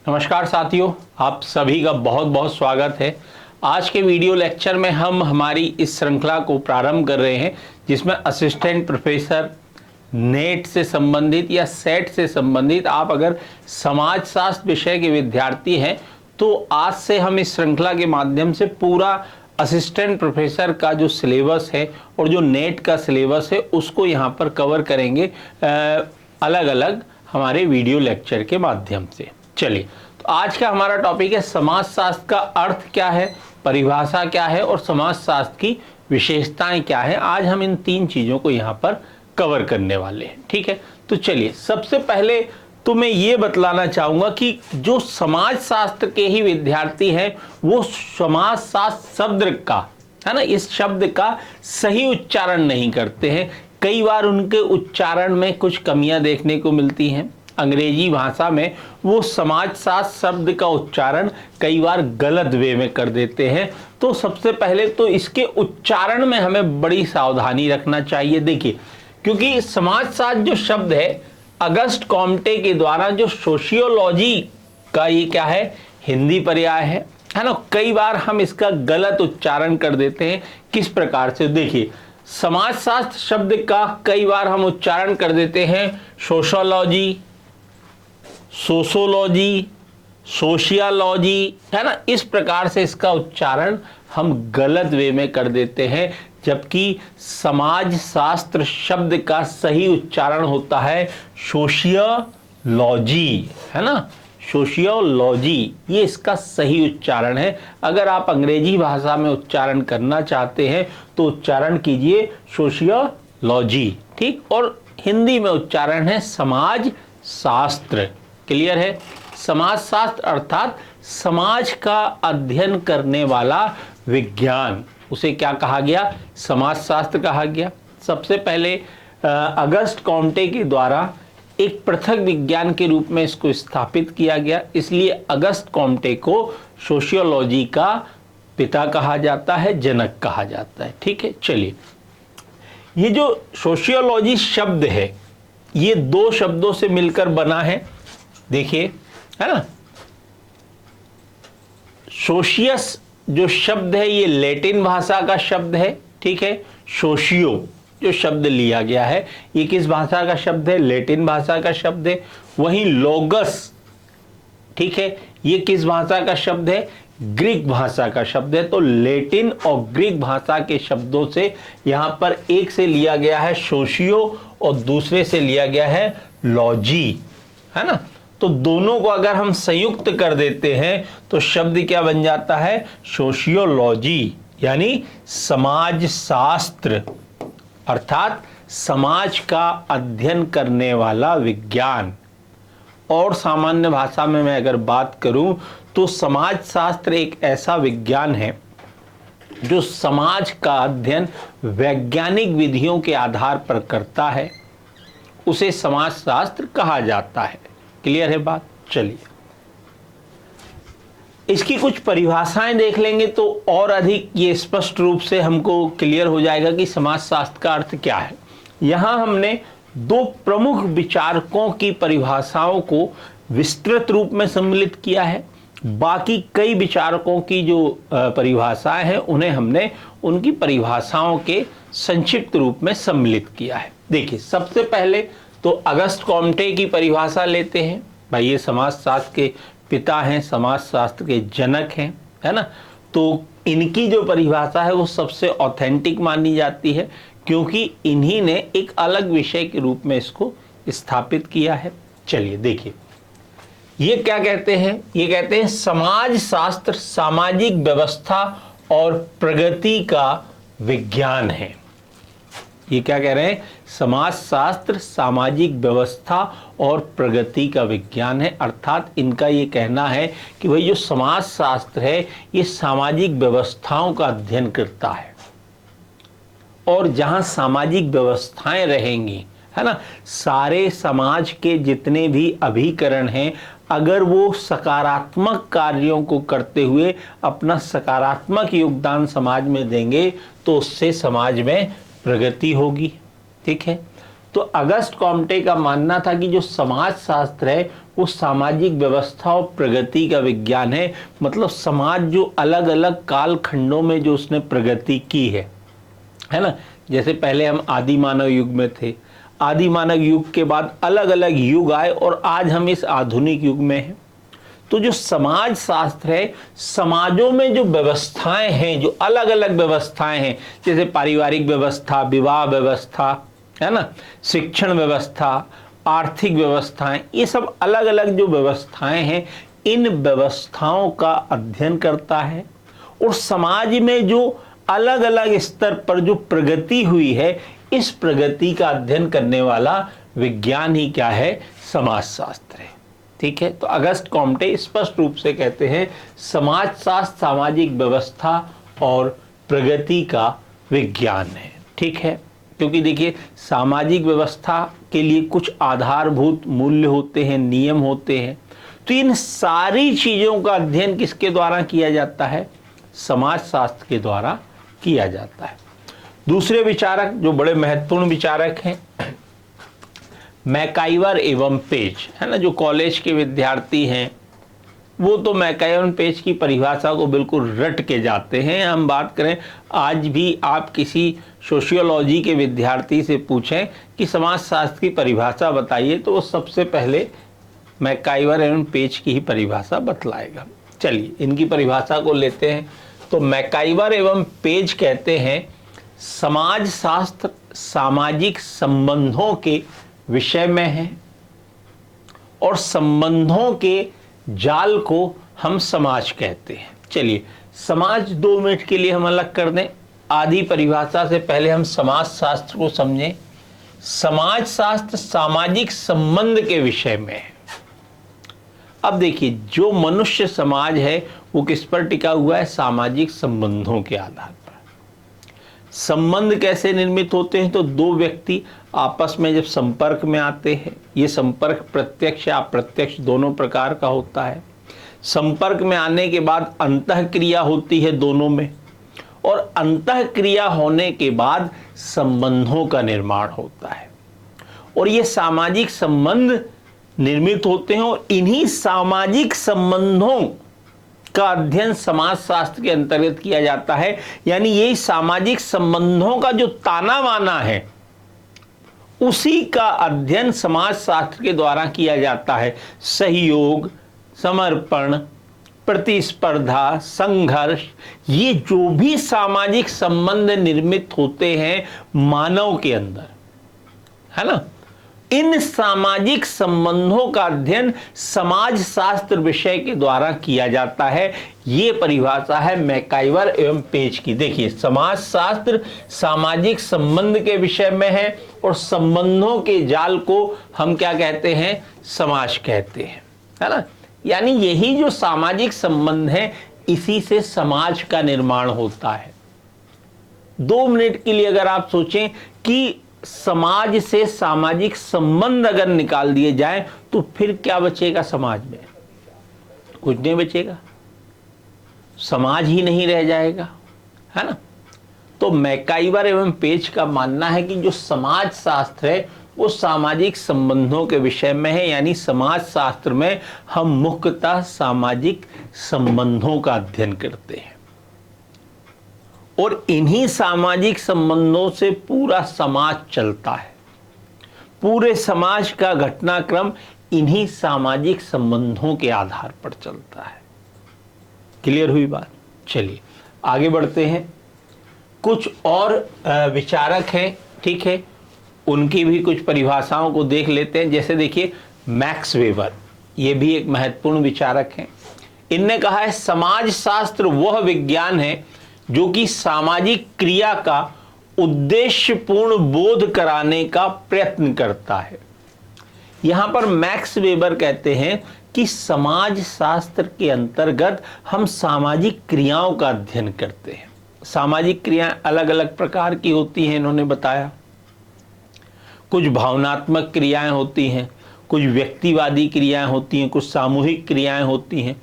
नमस्कार साथियों, आप सभी का बहुत बहुत स्वागत है। आज के वीडियो लेक्चर में हम हमारी इस श्रृंखला को प्रारंभ कर रहे हैं जिसमें असिस्टेंट प्रोफेसर नेट से संबंधित या सेट से संबंधित आप अगर समाजशास्त्र विषय के विद्यार्थी हैं तो आज से हम इस श्रृंखला के माध्यम से पूरा असिस्टेंट प्रोफेसर का जो सिलेबस है और जो नेट का सिलेबस है उसको यहाँ पर कवर करेंगे अलग अलग हमारे वीडियो लेक्चर के माध्यम से। चलिए, तो आज का हमारा टॉपिक है समाजशास्त्र का अर्थ क्या है, परिभाषा क्या है और समाजशास्त्र की विशेषताएं क्या है। आज हम इन तीन चीजों को यहाँ पर कवर करने वाले हैं। ठीक है, तो चलिए, सबसे पहले तो मैं ये बतलाना चाहूंगा कि जो समाजशास्त्र के ही विद्यार्थी हैं वो समाजशास्त्र शब्द का है ना, इस शब्द का सही उच्चारण नहीं करते हैं। कई बार उनके उच्चारण में कुछ कमियां देखने को मिलती हैं। अंग्रेजी भाषा में वो समाजशास्त्र शब्द का उच्चारण कई बार गलत वे में कर देते हैं। तो सबसे पहले तो इसके उच्चारण में हमें बड़ी सावधानी रखना चाहिए। देखिए, क्योंकि समाजशास्त्र जो शब्द है अगस्ट कॉम्टे के द्वारा जो सोशियोलॉजी का ये क्या है, हिंदी पर्याय है ना। कई बार हम इसका गलत उच्चारण कर देते हैं। किस प्रकार से, देखिए, समाजशास्त्र शब्द का कई बार हम उच्चारण कर देते हैं सोशोलॉजी, सोशोलॉजी, सोशियोलॉजी, है ना। इस प्रकार से इसका उच्चारण हम गलत वे में कर देते हैं, जबकि समाजशास्त्र शब्द का सही उच्चारण होता है सोशियोलॉजी, है ना। सोशियोलॉजी ये इसका सही उच्चारण है। अगर आप अंग्रेजी भाषा में उच्चारण करना चाहते हैं तो उच्चारण कीजिए सोशियोलॉजी, ठीक। और हिंदी में उच्चारण है समाजशास्त्र। क्लियर है। समाजशास्त्र अर्थात समाज का अध्ययन करने वाला विज्ञान, उसे क्या कहा गया, समाजशास्त्र कहा गया। सबसे पहले अगस्ट कॉम्टे के द्वारा एक पृथक विज्ञान के रूप में इसको स्थापित किया गया, इसलिए अगस्ट कॉम्टे को सोशियोलॉजी का पिता कहा जाता है, जनक कहा जाता है। ठीक है, चलिए, ये जो सोशियोलॉजी शब्द है ये दो शब्दों से मिलकर बना है। देखिए, है ना। सोशियस जो शब्द है ये लैटिन भाषा का शब्द है, ठीक है। सोशियो जो शब्द लिया गया है ये किस भाषा का शब्द है, लैटिन भाषा का शब्द है। वहीं लोगस, ठीक है, ये किस भाषा का शब्द है, ग्रीक भाषा का शब्द है। तो लैटिन और ग्रीक भाषा के शब्दों से यहां पर एक से लिया गया है सोशियो और दूसरे से लिया गया है लॉजी, है ना। तो दोनों को अगर हम संयुक्त कर देते हैं तो शब्द क्या बन जाता है, सोशियोलॉजी, यानी समाजशास्त्र अर्थात समाज का अध्ययन करने वाला विज्ञान। और सामान्य भाषा में मैं अगर बात करूं तो समाजशास्त्र एक ऐसा विज्ञान है जो समाज का अध्ययन वैज्ञानिक विधियों के आधार पर करता है, उसे समाजशास्त्र कहा जाता है। क्लियर है बात। चलिए, इसकी कुछ परिभाषाएं देख लेंगे तो और अधिक ये स्पष्ट रूप से हमको क्लियर हो जाएगा कि समाजशास्त्र का अर्थ क्या है। यहां हमने दो प्रमुख विचारकों की परिभाषाओं को विस्तृत रूप में सम्मिलित किया है। बाकी कई विचारकों की जो परिभाषाएं हैं उन्हें हमने उनकी परिभाषाओं के संक्षिप्त रूप में सम्मिलित किया है। देखिए, सबसे पहले तो अगस्ट कॉम्टे की परिभाषा लेते हैं। भाई, ये समाजशास्त्र के पिता हैं, समाजशास्त्र के जनक हैं, है ना। तो इनकी जो परिभाषा है वो सबसे ऑथेंटिक मानी जाती है, क्योंकि इन्हीं ने एक अलग विषय के रूप में इसको स्थापित किया है। चलिए देखिए, ये क्या कहते हैं, ये कहते हैं समाजशास्त्र सामाजिक व्यवस्था और प्रगति का विज्ञान है। ये क्या कह रहे हैं, समाजशास्त्र सामाजिक व्यवस्था और प्रगति का विज्ञान है। अर्थात इनका ये कहना है कि भाई जो समाजशास्त्र है ये सामाजिक व्यवस्थाओं का अध्ययन करता है, और जहां सामाजिक व्यवस्थाएं रहेंगी, है ना, सारे समाज के जितने भी अभिकरण हैं, अगर वो सकारात्मक कार्यों को करते हुए अपना सकारात्मक योगदान समाज में देंगे तो उससे समाज में प्रगति होगी। ठीक है। तो अगस्त कॉम्टे का मानना था कि जो समाज शास्त्र है वो सामाजिक व्यवस्था और प्रगति का विज्ञान है, मतलब समाज जो अलग अलग कालखंडों में जो उसने प्रगति की है ना। जैसे पहले हम आदि मानव युग में थे, आदि मानव युग के बाद अलग अलग युग आए और आज हम इस आधुनिक युग में हैं। तो जो समाज शास्त्र है, समाजों में जो व्यवस्थाएं हैं, जो अलग अलग व्यवस्थाएं हैं, जैसे पारिवारिक व्यवस्था, विवाह व्यवस्था, है ना, शिक्षण व्यवस्था, आर्थिक व्यवस्थाएं, ये सब अलग अलग जो व्यवस्थाएं हैं, इन व्यवस्थाओं का अध्ययन करता है। और समाज में जो अलग अलग स्तर पर जो प्रगति हुई है, इस प्रगति का अध्ययन करने वाला विज्ञान ही क्या है? समाजशास्त्र है। ठीक है, तो अगस्त कॉम्टे स्पष्ट रूप से कहते हैं समाजशास्त्र सामाजिक व्यवस्था और प्रगति का विज्ञान है। ठीक है, क्योंकि देखिए सामाजिक व्यवस्था के लिए कुछ आधारभूत मूल्य होते हैं, नियम होते हैं, तो इन सारी चीज़ों का अध्ययन किसके द्वारा किया जाता है? समाजशास्त्र के द्वारा किया जाता है। दूसरे विचारक जो बड़े महत्वपूर्ण विचारक हैं, मैकाइवर एवं पेज, है ना, जो कॉलेज के विद्यार्थी हैं वो तो मैकाइवर पेज की परिभाषा को बिल्कुल रट के जाते हैं। हम बात करें, आज भी आप किसी सोशियोलॉजी के विद्यार्थी से पूछें कि समाजशास्त्र की परिभाषा बताइए, तो वो सबसे पहले मैकाइवर एवं पेज की ही परिभाषा बतलाएगा। चलिए इनकी परिभाषा को लेते हैं। तो मैकाइवर एवं पेज कहते हैं समाजशास्त्र सामाजिक संबंधों के विषय में है और संबंधों के जाल को हम समाज कहते हैं। चलिए समाज 2 मिनट के लिए हम अलग कर दें। आदि परिभाषा से पहले हम समाजशास्त्र को समझें। समाजशास्त्र सामाजिक संबंध के विषय में है। अब देखिए जो मनुष्य समाज है वो किस पर टिका हुआ है? सामाजिक संबंधों के आधार पर। संबंध कैसे निर्मित होते हैं? तो 2 व्यक्ति आपस में जब संपर्क में आते हैं, ये संपर्क प्रत्यक्ष या अप्रत्यक्ष दोनों प्रकार का होता है। संपर्क में आने के बाद अंतःक्रिया होती है दोनों में, और अंतःक्रिया होने के बाद संबंधों का निर्माण होता है, और ये सामाजिक संबंध निर्मित होते हैं। और इन्हीं सामाजिक संबंधों का अध्ययन समाजशास्त्र के अंतर्गत किया जाता है। यानी यही सामाजिक संबंधों का जो ताना बाना है, उसी का अध्ययन समाजशास्त्र के द्वारा किया जाता है। सहयोग, समर्पण, प्रतिस्पर्धा, संघर्ष, ये जो भी सामाजिक संबंध निर्मित होते हैं मानव के अंदर, है ना, इन सामाजिक संबंधों का अध्ययन समाजशास्त्र विषय के द्वारा किया जाता है। ये परिभाषा है मैकाइवर एवं पेज की। देखिए समाजशास्त्र सामाजिक संबंध के विषय में है और संबंधों के जाल को हम क्या कहते हैं? समाज कहते हैं, है ना। यानी यही जो सामाजिक संबंध है, इसी से समाज का निर्माण होता है। 2 मिनट के लिए अगर आप सोचें कि समाज से सामाजिक संबंध अगर निकाल दिए जाए तो फिर क्या बचेगा समाज में? कुछ नहीं बचेगा, समाज ही नहीं रह जाएगा, है ना। तो मैकाइवर एवं पेज का मानना है कि जो समाज शास्त्र है वो सामाजिक संबंधों के विषय में है। यानी समाज शास्त्र में हम मुख्यतः सामाजिक संबंधों का अध्ययन करते हैं, और इन्हीं सामाजिक संबंधों से पूरा समाज चलता है। पूरे समाज का घटनाक्रम इन्हीं सामाजिक संबंधों के आधार पर चलता है। क्लियर हुई बात? चलिए आगे बढ़ते हैं। कुछ और विचारक हैं, ठीक है, उनकी भी कुछ परिभाषाओं को देख लेते हैं। जैसे देखिए मैक्स वेबर, ये भी एक महत्वपूर्ण विचारक हैं। इनने कहा है समाजशास्त्र वह विज्ञान है जो कि सामाजिक क्रिया का उद्देश्यपूर्ण बोध कराने का प्रयत्न करता है। यहां पर मैक्स वेबर कहते हैं कि समाज शास्त्र के अंतर्गत हम सामाजिक क्रियाओं का अध्ययन करते हैं। सामाजिक क्रियाएं अलग अलग प्रकार की होती हैं, इन्होंने बताया। कुछ भावनात्मक क्रियाएं होती हैं, कुछ व्यक्तिवादी क्रियाएं होती हैं, कुछ सामूहिक क्रियाएं होती हैं।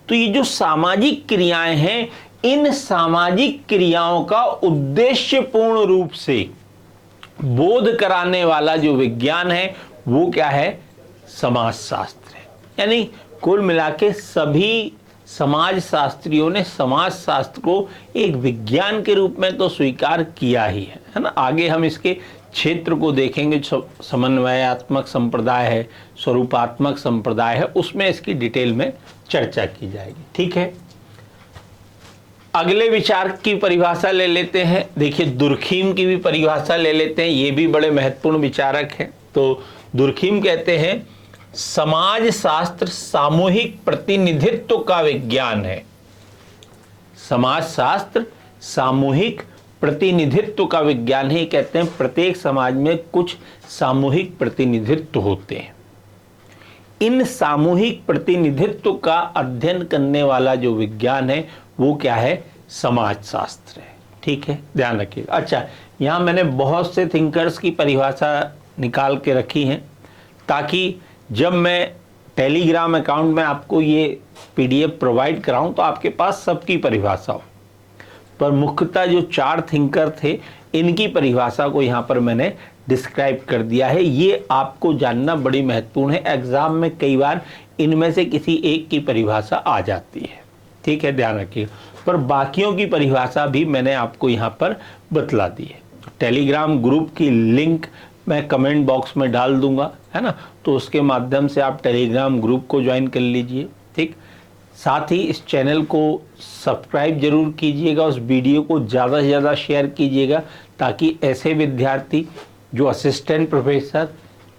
तो ये जो सामाजिक क्रियाएं हैं, इन सामाजिक क्रियाओं का उद्देश्यपूर्ण रूप से बोध कराने वाला जो विज्ञान है वो क्या है, समाजशास्त्र है। यानी कुल मिला के सभी समाज शास्त्रियों ने समाज शास्त्र को एक विज्ञान के रूप में तो स्वीकार किया ही है ना। आगे हम इसके क्षेत्र को देखेंगे, समन्वयात्मक संप्रदाय है, स्वरूपात्मक संप्रदाय है, उसमें इसकी डिटेल में चर्चा की जाएगी। ठीक है, अगले विचार की परिभाषा ले लेते हैं। देखिए, दुर्खीम की भी परिभाषा ले लेते हैं, ये भी बड़े महत्वपूर्ण विचारक हैं। तो दुर्खीम कहते हैं समाज शास्त्र सामूहिक प्रतिनिधित्व का विज्ञान है। समाज शास्त्र सामूहिक प्रतिनिधित्व का विज्ञान है। कहते हैं प्रत्येक समाज में कुछ सामूहिक प्रतिनिधित्व होते हैं। इन सामूहिक प्रतिनिधित्व का अध्ययन करने वाला जो विज्ञान है वो क्या है, समाज शास्त्र है। ठीक है, ध्यान रखिएगा। अच्छा, यहाँ मैंने बहुत से थिंकर्स की परिभाषा निकाल के रखी है ताकि जब मैं टेलीग्राम अकाउंट में आपको ये पीडीएफ प्रोवाइड कराऊं तो आपके पास सबकी परिभाषा हो। पर मुख्यतः जो 4 थिंकर थे इनकी परिभाषा को यहाँ पर मैंने डिस्क्राइब कर दिया है। ये आपको जानना बड़ी महत्वपूर्ण है। एग्जाम में कई बार इनमें से किसी एक की परिभाषा आ जाती है। ठीक है, ध्यान रखिए। पर बाकियों की परिभाषा भी मैंने आपको यहाँ पर बतला दी है। टेलीग्राम ग्रुप की लिंक मैं कमेंट बॉक्स में डाल दूंगा, है ना, तो उसके माध्यम से आप टेलीग्राम ग्रुप को ज्वाइन कर लीजिए। ठीक, साथ ही इस चैनल को सब्सक्राइब जरूर कीजिएगा, उस वीडियो को ज़्यादा से ज़्यादा शेयर कीजिएगा ताकि ऐसे विद्यार्थी जो असिस्टेंट प्रोफेसर,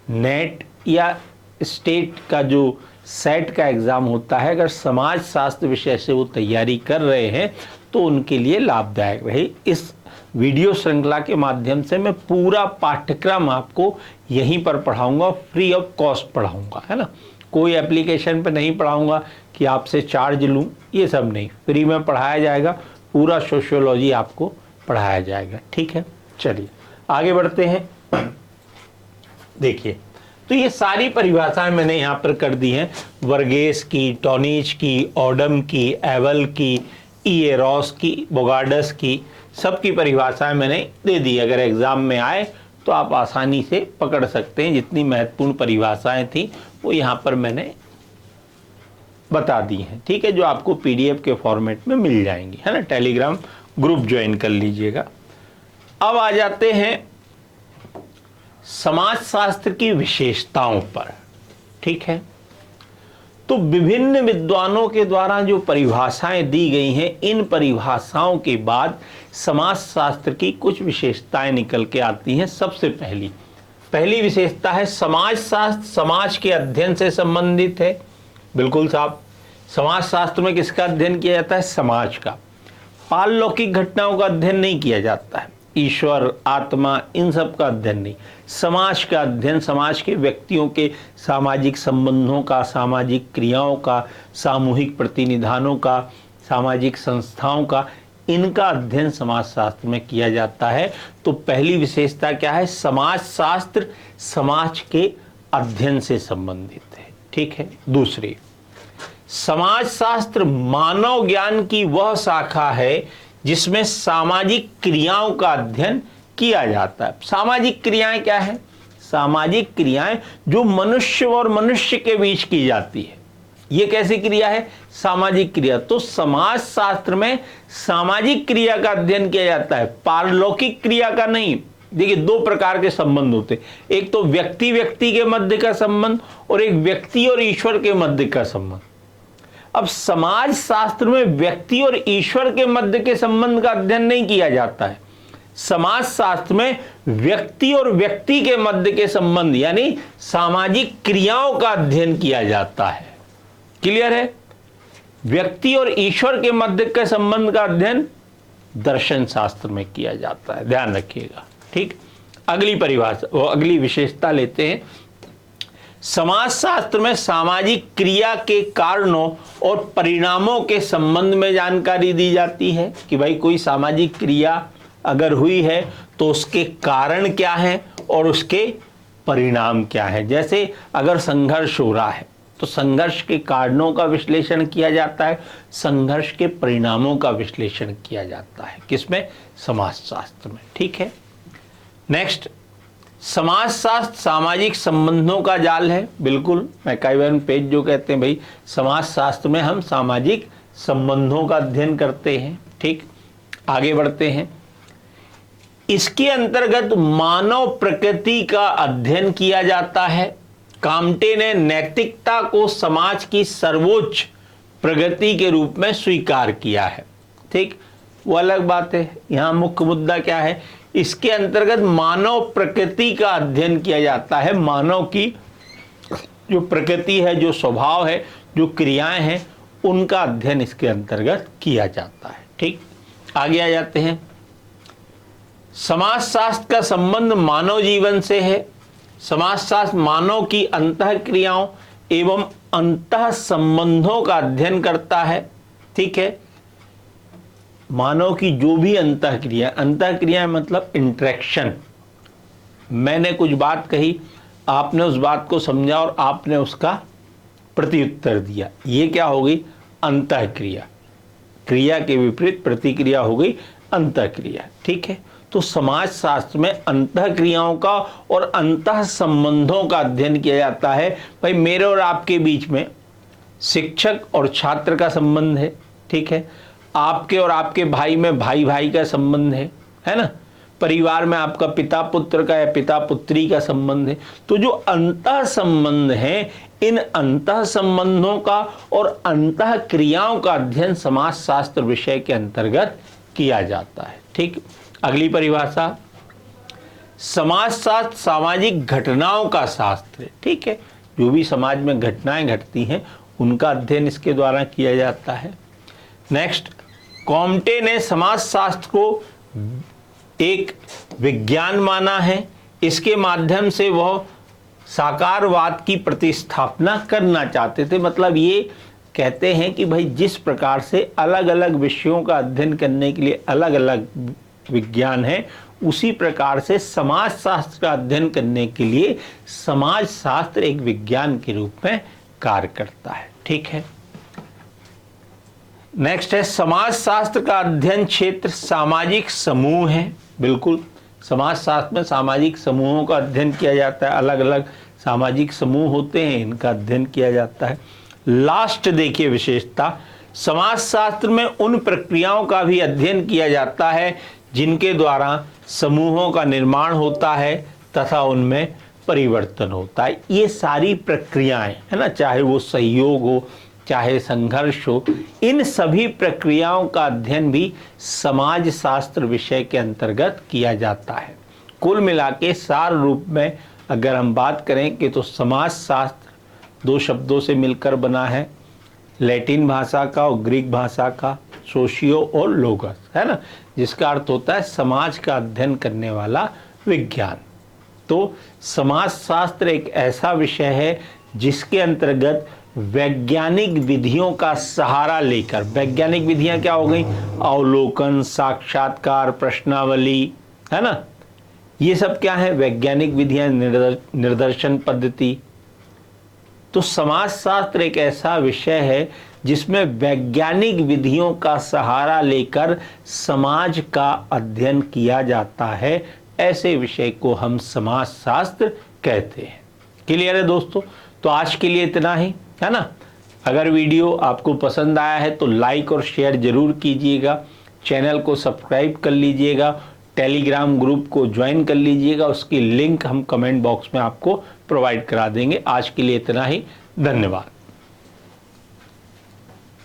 नेट या स्टेट का जो सेट का एग्ज़ाम होता है, अगर समाज शास्त्र विषय से वो तैयारी कर रहे हैं तो उनके लिए लाभदायक रहे। इस वीडियो श्रृंखला के माध्यम से मैं पूरा पाठ्यक्रम आपको यहीं पर पढ़ाऊंगा, फ्री ऑफ कॉस्ट पढ़ाऊंगा, है ना। कोई एप्लीकेशन पे नहीं पढ़ाऊंगा कि आपसे चार्ज लूं, ये सब नहीं, फ्री में पढ़ाया जाएगा। पूरा सोशियोलॉजी आपको पढ़ाया जाएगा। ठीक है, चलिए आगे बढ़ते हैं। देखिए, तो ये सारी परिभाषाएं मैंने यहाँ पर कर दी हैं, वर्गेस की, टॉनिज की, ऑडम की, एवल की, इएरोस की, बोगार्डस की, सबकी परिभाषाएं मैंने दे दी। अगर एग्जाम में आए तो आप आसानी से पकड़ सकते हैं। जितनी महत्वपूर्ण परिभाषाएं थी वो यहाँ पर मैंने बता दी हैं। ठीक है, जो आपको पीडीएफ के फॉर्मेट में मिल जाएंगी, है ना। टेलीग्राम ग्रुप ज्वाइन कर लीजिएगा। अब आ जाते हैं समाजशास्त्र की विशेषताओं पर। ठीक है, तो विभिन्न विद्वानों के द्वारा जो परिभाषाएं दी गई हैं, इन परिभाषाओं के बाद समाजशास्त्र की कुछ विशेषताएं निकल के आती हैं। सबसे पहली विशेषता है समाजशास्त्र समाज के अध्ययन से संबंधित है। बिल्कुल साहब, समाजशास्त्र में किसका अध्ययन किया जाता है, समाज का। पारलौकिक घटनाओं का अध्ययन नहीं किया जाता है, ईश्वर, आत्मा, इन सब का अध्ययन नहीं। समाज का अध्ययन, समाज के व्यक्तियों के सामाजिक संबंधों का, सामाजिक क्रियाओं का, सामूहिक प्रतिनिधानों का, सामाजिक संस्थाओं का, इनका अध्ययन समाजशास्त्र में किया जाता है। तो पहली विशेषता क्या है, समाजशास्त्र समाज के अध्ययन से संबंधित है। ठीक है, दूसरी, समाजशास्त्र मानव ज्ञान की वह शाखा है जिसमें सामाजिक क्रियाओं का अध्ययन किया जाता है। सामाजिक क्रियाएं क्या है, सामाजिक क्रियाएं जो मनुष्य और मनुष्य के बीच की जाती है। ये कैसी क्रिया है, सामाजिक क्रिया। तो समाज शास्त्र में सामाजिक क्रिया का अध्ययन किया जाता है, पारलौकिक क्रिया का नहीं। देखिए, 2 प्रकार के संबंध होते हैं, एक तो व्यक्ति व्यक्ति के मध्य का संबंध और एक व्यक्ति और ईश्वर के मध्य का संबंध। अब समाज शास्त्र में व्यक्ति और ईश्वर के मध्य के संबंध का अध्ययन नहीं किया जाता है। समाज शास्त्र में व्यक्ति और व्यक्ति के मध्य के संबंध यानी सामाजिक क्रियाओं का अध्ययन किया जाता है। क्लियर है, व्यक्ति और ईश्वर के मध्य के संबंध का अध्ययन दर्शन शास्त्र में किया जाता है, ध्यान रखिएगा। ठीक, अगली परिभाषा, अगली विशेषता लेते हैं। समाज शास्त्र में सामाजिक क्रिया के कारणों और परिणामों के संबंध में जानकारी दी जाती है कि भाई कोई सामाजिक क्रिया अगर हुई है तो उसके कारण क्या है और उसके परिणाम क्या है। जैसे अगर संघर्ष हो रहा है तो संघर्ष के कारणों का विश्लेषण किया जाता है, संघर्ष के परिणामों का विश्लेषण किया जाता है। किसमें, समाजशास्त्र में। ठीक है, नेक्स्ट, समाजशास्त्र सामाजिक संबंधों का जाल है। बिल्कुल, मैकइवन पेज जो कहते हैं भाई समाजशास्त्र में हम सामाजिक संबंधों का अध्ययन करते हैं। ठीक, आगे बढ़ते हैं। इसके अंतर्गत मानव प्रकृति का अध्ययन किया जाता है। काम्टे ने नैतिकता को समाज की सर्वोच्च प्रगति के रूप में स्वीकार किया है। ठीक, वो अलग बात है। यहाँ मुख्य मुद्दा क्या है, इसके अंतर्गत मानव प्रकृति का अध्ययन किया जाता है। मानव की जो प्रकृति है, जो स्वभाव है, जो क्रियाएं हैं, उनका अध्ययन इसके अंतर्गत किया जाता है। ठीक, आगे आ जाते हैं। समाजशास्त्र का संबंध मानव जीवन से है। समाजशास्त्र मानव की अंतः क्रियाओं एवं अंतः संबंधों का अध्ययन करता है। ठीक है, मानव की जो भी अंतः क्रिया मतलब इंटरेक्शन। मैंने कुछ बात कही, आपने उस बात को समझा और आपने उसका प्रत्युत्तर दिया, ये क्या हो गई, अंतः क्रिया। क्रिया के विपरीत प्रतिक्रिया हो गई अंतः क्रिया। ठीक है, तो समाजशास्त्र में अंतः क्रियाओं का और अंतः संबंधों का अध्ययन किया जाता है। भाई मेरे और आपके बीच में शिक्षक और छात्र का संबंध है। ठीक है, आपके और आपके भाई में भाई भाई का संबंध है ना। परिवार में आपका पिता पुत्र का या पिता पुत्री का संबंध है। तो जो अंतः संबंध है, इन अंतः संबंधों का और अंतः क्रियाओं का अध्ययन समाजशास्त्र विषय के अंतर्गत किया जाता है। ठीक, अगली परिभाषा, समाजशास्त्र सामाजिक घटनाओं का शास्त्र है। ठीक है, जो भी समाज में घटनाएं घटती हैं उनका अध्ययन इसके द्वारा किया जाता है। नेक्स्ट, कॉम्टे ने समाजशास्त्र को एक विज्ञान माना है। इसके माध्यम से वह साकारवाद की प्रतिस्थापना करना चाहते थे। मतलब ये कहते हैं कि भाई जिस प्रकार से अलग अलग विषयों का अध्ययन करने के लिए अलग अलग विज्ञान है, उसी प्रकार से समाजशास्त्र का अध्ययन करने के लिए समाजशास्त्र एक विज्ञान के रूप में कार्य करता है। ठीक है, नेक्स्ट है, समाजशास्त्र का अध्ययन क्षेत्र सामाजिक समूह है। बिल्कुल, समाजशास्त्र में सामाजिक समूहों का अध्ययन किया जाता है। अलग अलग सामाजिक समूह होते हैं, इनका अध्ययन किया जाता है। लास्ट देखिए विशेषता, समाजशास्त्र में उन प्रक्रियाओं का भी अध्ययन किया जाता है जिनके द्वारा समूहों का निर्माण होता है तथा उनमें परिवर्तन होता है। ये सारी प्रक्रियाएं है ना, चाहे वो सहयोग हो, चाहे संघर्ष हो, इन सभी प्रक्रियाओं का अध्ययन भी समाजशास्त्र विषय के अंतर्गत किया जाता है। कुल मिला के सार रूप में अगर हम बात करें कि तो समाजशास्त्र दो शब्दों से मिलकर बना है, लैटिन भाषा का और ग्रीक भाषा का, सोशियो और लोगस, है ना, जिसका अर्थ होता है समाज का अध्ययन करने वाला विज्ञान। तो समाजशास्त्र एक ऐसा विषय है जिसके अंतर्गत वैज्ञानिक विधियों का सहारा लेकर, वैज्ञानिक विधियां क्या हो गई, अवलोकन, साक्षात्कार, प्रश्नावली, है ना, ये सब क्या है, वैज्ञानिक विधियां, निर्दर्शन पद्धति। तो समाजशास्त्र एक ऐसा विषय है जिसमें वैज्ञानिक विधियों का सहारा लेकर समाज का अध्ययन किया जाता है। ऐसे विषय को हम समाजशास्त्र कहते हैं। क्लियर है दोस्तों? तो आज के लिए इतना ही, है ना। अगर वीडियो आपको पसंद आया है तो लाइक और शेयर जरूर कीजिएगा, चैनल को सब्सक्राइब कर लीजिएगा, टेलीग्राम ग्रुप को ज्वाइन कर लीजिएगा, उसकी लिंक हम कमेंट बॉक्स में आपको प्रोवाइड करा देंगे। आज के लिए इतना ही, धन्यवाद।